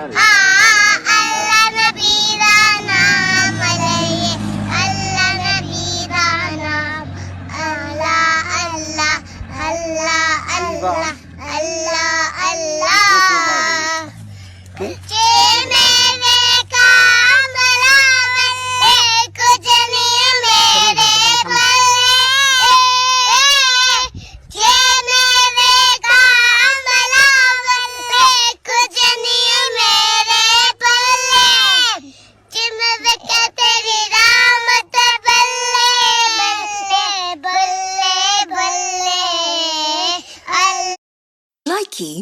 अल्लाह नबी दा नाम लइए अल्लाह नबी दा नाम अल्लाह अल्लाह अल्लाह अल्लाह अल्लाह अल्लाह जे मेरे काम लावे कुछ नहीं मेरे पल्ले जे मेरे काम लावे कुछ नहीं मेरे पल्ले जिम्मे तेरी रहमत बल्ले बल्ले बल्ले बल्ले Likey